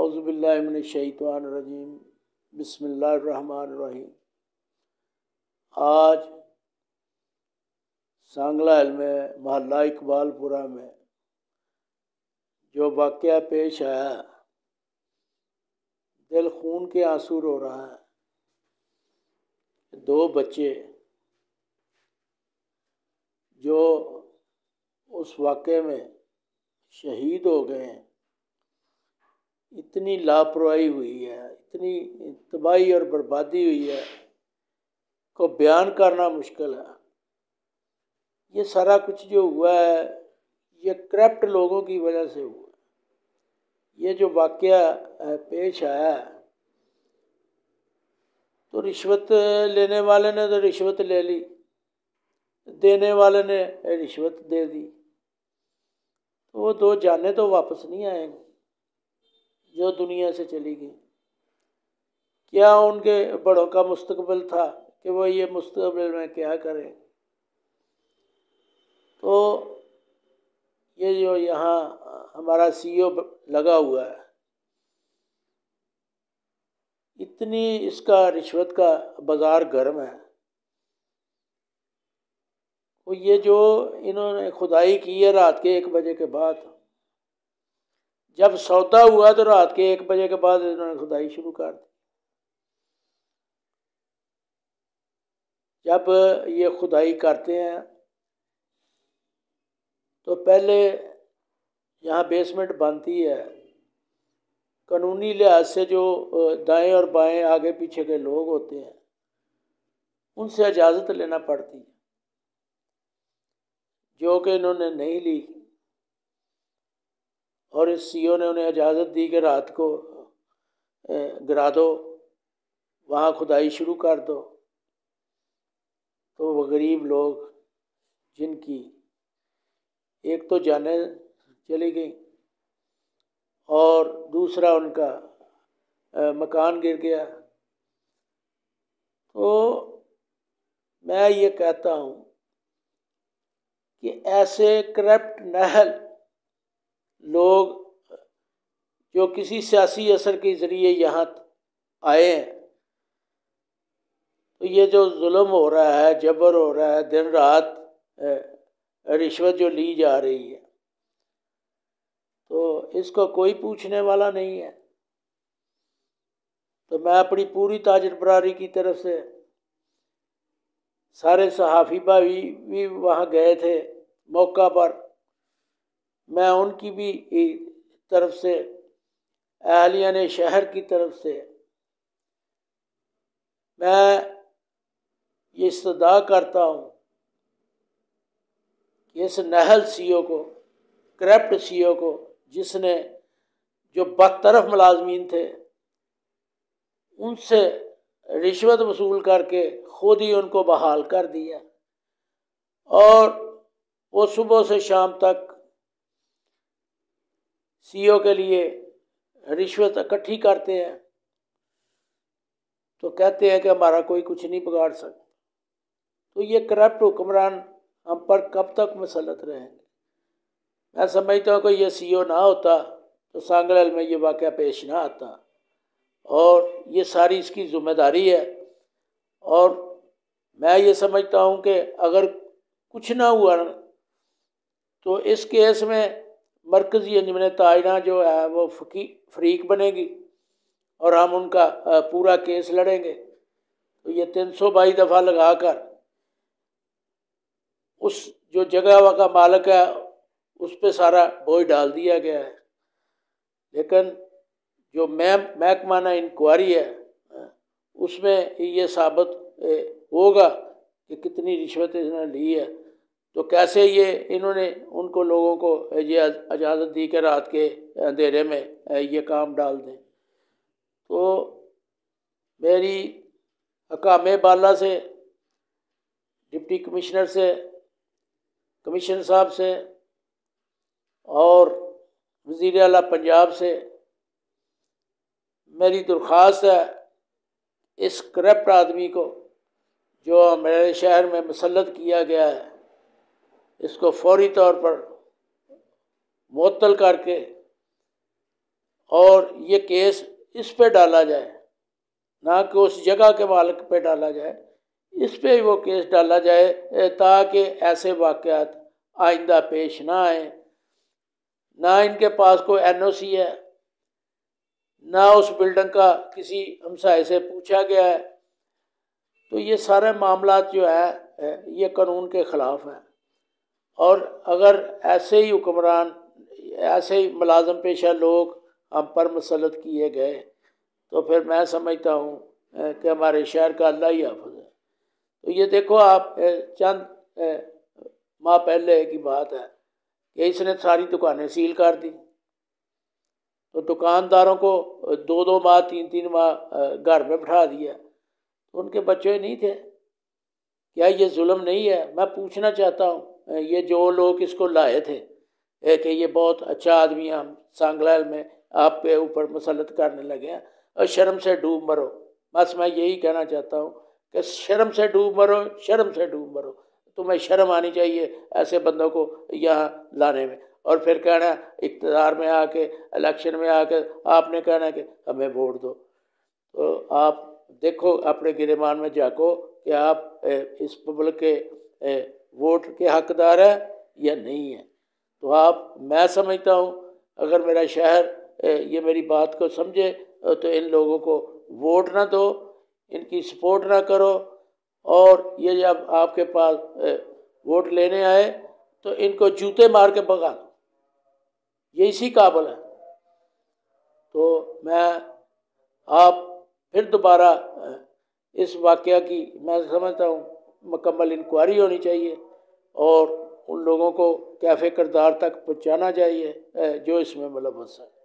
औज़ुबिल्लाहि मिनश्शैतानिर्रजीम बिस्मिल्लाहिर्रहमानिर्रहीम। आज सांगला में मोहल्ला इकबालपुरा में जो वाक़या पेश आया, दिल खून के आंसू रो रहा है। दो बच्चे जो उस वाक़े में शहीद हो गए हैं, इतनी लापरवाही हुई है, इतनी तबाही और बर्बादी हुई है को बयान करना मुश्किल है। ये सारा कुछ जो हुआ है ये करप्ट लोगों की वजह से हुआ। ये जो वाक़या पेश आया तो रिश्वत लेने वाले ने तो रिश्वत ले ली, देने वाले ने रिश्वत दे दी, तो वो दो जानें तो वापस नहीं आएंगी जो दुनिया से चली गई। क्या उनके बड़ों का मुस्तकबिल था कि वो ये मुस्तकबिल में क्या करें? तो ये जो यहाँ हमारा CEO लगा हुआ है, इतनी इसका रिश्वत का बाज़ार गर्म है। तो ये जो इन्होंने खुदाई की है रात के 1 बजे के बाद, जब सौदा हुआ तो रात के 1 बजे के बाद इन्होंने खुदाई शुरू कर दी। जब ये खुदाई करते हैं तो पहले यहाँ बेसमेंट बनती है, कानूनी लिहाज से जो दाएं और बाएं आगे पीछे के लोग होते हैं उनसे इजाज़त लेना पड़ती है, जो कि इन्होंने नहीं ली। और इस CEO ने उन्हें इजाज़त दी कि रात को गिरा दो, वहाँ खुदाई शुरू कर दो। तो वो गरीब लोग जिनकी एक तो जानें चली गई और दूसरा उनका मकान गिर गया। तो मैं ये कहता हूँ कि ऐसे करप्ट नहल लोग जो किसी सियासी असर के ज़रिए यहाँ आए हैं, तो ये जो जुल्म हो रहा है, जबर हो रहा है, दिन रात रिश्वत जो ली जा रही है, तो इसको कोई पूछने वाला नहीं है। तो मैं अपनी पूरी ताजर बरारी की तरफ से, सारे सहाफ़ी भाई भी वहाँ गए थे मौका पर, मैं उनकी भी तरफ से, अहलियाने शहर की तरफ से मैं ये इस्तदा करता हूँ कि इस नहल CEO को, करप्ट CEO को, जिसने जो बदतरफ मुलाजमीन थे उनसे रिश्वत वसूल करके खुद ही उनको बहाल कर दिया, और वो सुबह से शाम तक CEO के लिए रिश्वत इकट्ठी करते हैं, तो कहते हैं कि हमारा कोई कुछ नहीं बिगाड़ सकता। तो ये करप्ट हुक्मरान हम पर कब तक मुसल्लत रहेंगे? मैं समझता हूँ कि ये CEO ना होता तो सांगलाल में ये वाक़या पेश ना आता, और ये सारी इसकी ज़िम्मेदारी है। और मैं ये समझता हूँ कि अगर कुछ ना हुआ तो इस केस में मरकज़ी अंजुमन ताइना जो है वो फ़रीक बनेगी और हम उनका पूरा केस लड़ेंगे। तो ये 322 दफ़ा लगा कर उस जो जगह का मालिक है उस पर सारा बोझ डाल दिया गया है। लेकिन जो महकमाना इंक्वायरी है उसमें ये साबित होगा कि कितनी रिश्वत इन्होंने ली है। तो कैसे ये इन्होंने उनको लोगों को ये इजाज़त दी कि रात के अंधेरे में ये काम डाल दें। तो मेरी हकाम बाला से, डिप्टी कमिश्नर से, कमिश्नर साहब से और वज़ीर आला पंजाब से मेरी दरख्वास्त है, इस करप्ट आदमी को जो मेरे शहर में मुसल्लत किया गया है, इसको फौरी तौर पर मुअत्तल करके और ये केस इस पे डाला जाए, ना कि उस जगह के मालिक पे डाला जाए, इस पे वो केस डाला जाए ताकि ऐसे वाक़यात आइंदा पेश ना आए। ना इनके पास कोई NOC है, ना उस बिल्डिंग का किसी हमसाए से पूछा गया है। तो ये सारे मामला जो है ये कानून के ख़िलाफ़ हैं। और अगर ऐसे ही हुक्मरान, ऐसे ही मुलाजम पेशा लोग हम पर मुसल्लत किए गए तो फिर मैं समझता हूँ कि हमारे शहर का अल्लाह ही हाफ़िज़ है। तो ये देखो आप, चंद माह पहले की बात है कि इसने सारी दुकानें सील कर दी। तो दुकानदारों को 2-2 माह 3-3 माह घर में बिठा दिया। तो उनके बच्चे नहीं थे? क्या ये जुल्म नहीं है? मैं पूछना चाहता हूँ, ये जो लोग इसको लाए थे कि ये बहुत अच्छा आदमी है, हम सांगलाल में आप पे ऊपर मुसल्लत करने लगे हैं, और शर्म से डूब मरो। बस मैं यही कहना चाहता हूँ कि शर्म से डूब मरो, शर्म से डूब मरो। तुम्हें शर्म आनी चाहिए ऐसे बंदों को यहाँ लाने में। और फिर कहना इक़्तिदार में आके, इलेक्शन में आके आपने कहना कि हमें वोट दो। तो आप देखो, अपने गिरेबान में झाँको कि आप इस पब्लिक के वोट के हकदार हैं या नहीं हैं। तो आप, मैं समझता हूँ अगर मेरा शहर ये मेरी बात को समझे तो इन लोगों को वोट ना दो, इनकी सपोर्ट ना करो, और ये जब आपके पास वोट लेने आए तो इनको जूते मार के भगा दो, ये इसी काबिल है। तो मैं, आप फिर दोबारा इस वाक़या की, मैं समझता हूँ मुकम्मल इंक्वायरी होनी चाहिए और उन लोगों को कैफ़े किरदार तक पहुँचाना चाहिए जो इसमें मुलव्वस है।